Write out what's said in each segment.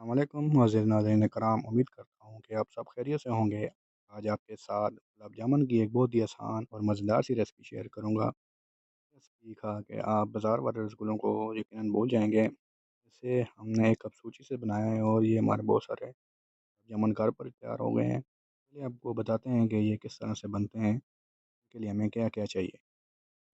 अस्सलामुअलैकुम मोअज़्ज़िज़ नाज़रीन कराम, उम्मीद करता हूँ कि आप सब खैरियत से होंगे। आज आपके साथ गुलाब जामुन की एक बहुत ही आसान और मज़ेदार सी रेसिपी शेयर करूँगा। रेसिपी खा के आप बाज़ार वाले रसगुल्लों को यकीनन भूल जाएँगे। इसे हमने एक कप सूजी से बनाया है और ये हमारे बहुत सारे गुलाब जामुन घर पर तैयार हो गए हैं। चलिए आपको बताते हैं कि ये किस तरह से बनते हैं, इसके लिए हमें क्या-क्या चाहिए।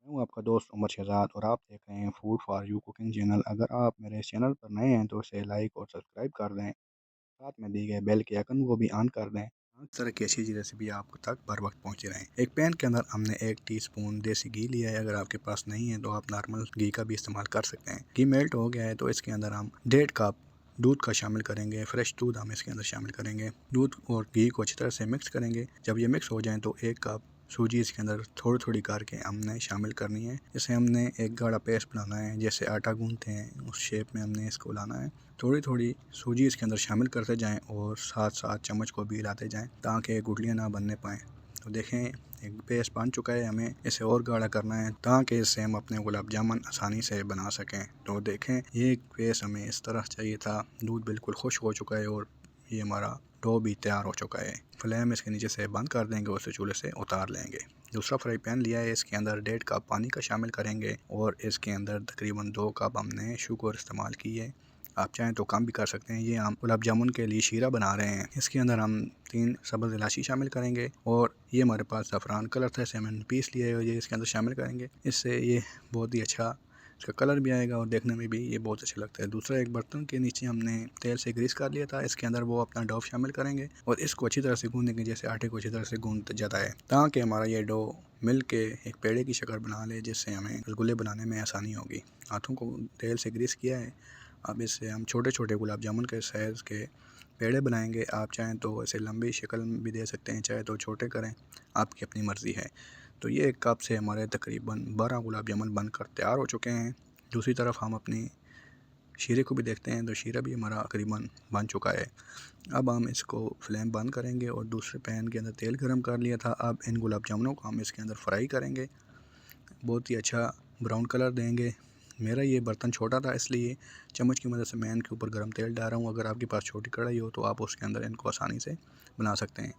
मैं हूँ आपका दोस्त उमर शहज़ाद और आप देख रहे हैं food for you cooking channel. अगर आप मेरे इस चैनल पर नए हैं तो इसे लाइक और सब्सक्राइब कर दें। साथ में दिए गए बेल के आइकन को भी ऑन कर दें। इस तरह की अच्छी रेसिपी आप तक बर वक्त पहुँचे रहें। एक पैन के अंदर हमने 1 टीस्पून देसी घी लिया है। अगर आपके पास नहीं है तो आप नॉर्मल घी का भी इस्तेमाल कर सकते हैं। घी मेल्ट हो गया है तो इसके अंदर हम 1.5 कप दूध का शामिल करेंगे। फ्रेश दूध हम इसके अंदर शामिल करेंगे। दूध और घी को अच्छी तरह से मिक्स करेंगे। जब ये मिक्स हो जाए तो 1 कप सूजी इसके अंदर थोड़ी थोड़ी करके हमने शामिल करनी है। इसे हमने एक गाढ़ा पेस्ट बनाना है, जैसे आटा गूंथते हैं उस शेप में हमने इसको लाना है। थोड़ी थोड़ी सूजी इसके अंदर शामिल करते जाएं और साथ साथ चम्मच को भी हिलाते जाएं ताकि गुठलियाँ ना बनने पाएँ। तो देखें एक पेस्ट बन चुका है, हमें इसे और गाढ़ा करना है ताकि इससे हम अपने गुलाब जामुन आसानी से बना सकें। तो देखें ये पेस्ट हमें इस तरह चाहिए था। दूध बिल्कुल खुश्क हो चुका है और ये हमारा डो भी तैयार हो चुका है। फ्लेम इसके नीचे से बंद कर देंगे और इसे चूल्हे से उतार लेंगे। दूसरा फ्राई पैन लिया है, इसके अंदर 1.5 कप पानी का शामिल करेंगे और इसके अंदर तकरीबन 2 कप हमने शुगर इस्तेमाल की है। आप चाहें तो कम भी कर सकते हैं। ये हम गुलाब जामुन के लिए शीरा बना रहे हैं। इसके अंदर हम 3 सब्ज़ इलायची शामिल करेंगे और ये हमारे पास ज़फ़रान कलर था, इसे हमने पीस लिया है और ये इसके अंदर शामिल करेंगे। इससे ये बहुत ही अच्छा इसका कलर भी आएगा और देखने में भी ये बहुत अच्छा लगता है। दूसरा एक बर्तन के नीचे हमने तेल से ग्रीस कर लिया था, इसके अंदर वो अपना डो शामिल करेंगे और इसको अच्छी तरह से गूँधेंगे, जैसे आटे को अच्छी तरह से गूँध जाता है ताकि हमारा ये डो मिल के एक पेड़े की शक्ल बना ले, जिससे हमें रसगुल्ले बनाने में आसानी होगी। हाथों को तेल से ग्रीस किया है। अब इससे हम छोटे छोटे गुलाब जामुन के साइज़ के पेड़े बनाएंगे। आप चाहें तो इसे लंबी शक्ल भी दे सकते हैं, चाहे तो छोटे करें, आपकी अपनी मर्ज़ी है। तो ये एक कप से हमारे तकरीबन 12 गुलाब जामुन बनकर तैयार हो चुके हैं। दूसरी तरफ हम अपनी शीरे को भी देखते हैं, तो शीरा भी हमारा तकरीबन बन चुका है। अब हम इसको फ्लेम बंद करेंगे और दूसरे पैन के अंदर तेल गरम कर लिया था। अब इन गुलाब जामुनों को हम इसके अंदर फ्राई करेंगे, बहुत ही अच्छा ब्राउन कलर देंगे। मेरा ये बर्तन छोटा था, इसलिए चम्मच की मदद से मैं इनके ऊपर गर्म तेल डाल रहा हूँ। अगर आपके पास छोटी कढ़ाई हो तो आप उसके अंदर इनको आसानी से बना सकते हैं।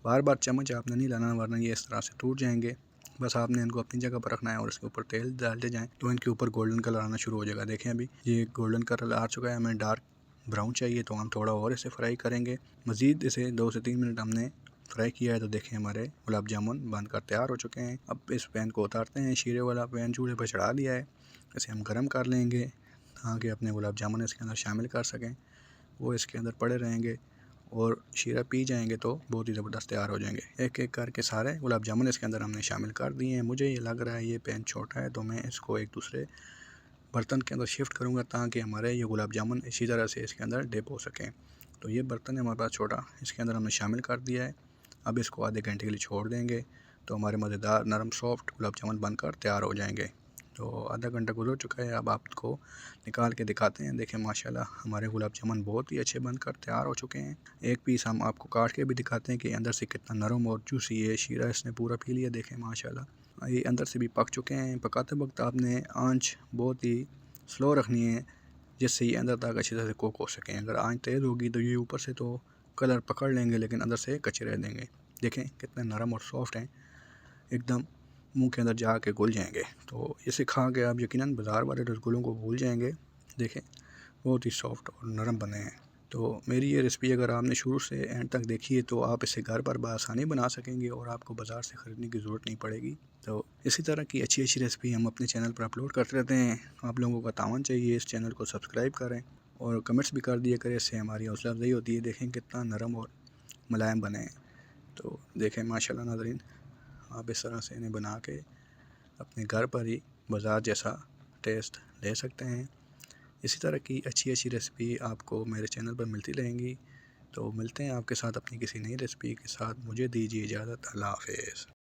बार बार चम्मच आपने नहीं लाना, वरना ये इस तरह से टूट जाएंगे। बस आपने इनको अपनी जगह पर रखना है और इसके ऊपर तेल डालते जाएं तो इनके ऊपर गोल्डन कलर आना शुरू हो जाएगा। देखें अभी ये गोल्डन कलर आ चुका है। हमें डार्क ब्राउन चाहिए तो हम थोड़ा और इसे फ्राई करेंगे। मज़ीद इसे 2 से 3 मिनट हमने फ्राई किया है। तो देखें हमारे गुलाब जामुन बनकर तैयार हो चुके हैं। अब इस पैन को उतारते हैं। शीरे वाला पैन चूल्हे पर चढ़ा लिया है, इसे हम गर्म कर लेंगे ताकि अपने गुलाब जामुन इसके अंदर शामिल कर सकें। वो इसके अंदर पड़े रहेंगे और शीरा पी जाएंगे तो बहुत ही ज़बरदस्त तैयार हो जाएंगे। एक एक करके सारे गुलाब जामुन इसके अंदर हमने शामिल कर दिए हैं। मुझे ये लग रहा है ये पैन छोटा है, तो मैं इसको एक दूसरे बर्तन के अंदर शिफ्ट करूँगा ताकि हमारे ये गुलाब जामुन इसी तरह से इसके अंदर डिप हो सकें। तो ये बर्तन है हमारे पास छोटा, इसके अंदर हमने शामिल कर दिया है। अब इसको आधे घंटे के लिए छोड़ देंगे तो हमारे मज़ेदार नरम सॉफ्ट गुलाब जामुन बनकर तैयार हो जाएंगे। तो आधा घंटा गुजर चुका है, अब आपको निकाल के दिखाते हैं। देखें माशाल्लाह हमारे गुलाब जामुन बहुत ही अच्छे बनकर तैयार हो चुके हैं। एक पीस हम आपको काट के भी दिखाते हैं कि अंदर से कितना नरम और जूसी है। शीरा इसने पूरा पी लिया, देखें माशाल्लाह ये अंदर से भी पक चुके हैं। पकाते वक्त आपने आंच बहुत ही स्लो रखनी है, जिससे ये अंदर तक अच्छी तरह से कुक हो सकें। अगर आंच तेज़ होगी तो ये ऊपर से तो कलर पकड़ लेंगे लेकिन अंदर से कच्चे रह देंगे। देखें कितने नरम और सॉफ्ट हैं, एकदम मुंह के अंदर जाके घुल जाएंगे। तो इसे खा के आप यकीनन बाज़ार वाले रसगुल्लों को भूल जाएंगे। देखें बहुत ही सॉफ्ट और नरम बने हैं। तो मेरी ये रेसिपी अगर आपने शुरू से एंड तक देखी है तो आप इसे घर पर बआसानी बना सकेंगे और आपको बाज़ार से ख़रीदने की ज़रूरत नहीं पड़ेगी। तो इसी तरह की अच्छी अच्छी रेसिपी हम अपने चैनल पर अपलोड करते रहते हैं। आप लोगों का तावन चाहिए इस चैनल को सब्सक्राइब करें और कमेंट्स भी कर दिया करें, इससे हमारी हौसला अफजाई होती है। देखें कितना नरम और मुलायम बने हैं। तो देखें माशाल्लाह नाज़रीन, आप इस तरह से इन्हें बना के अपने घर पर ही बाज़ार जैसा टेस्ट ले सकते हैं। इसी तरह की अच्छी अच्छी रेसिपी आपको मेरे चैनल पर मिलती रहेंगी। तो मिलते हैं आपके साथ अपनी किसी नई रेसिपी के साथ। मुझे दीजिए इजाज़त। अल्लाह हाफ़िज़।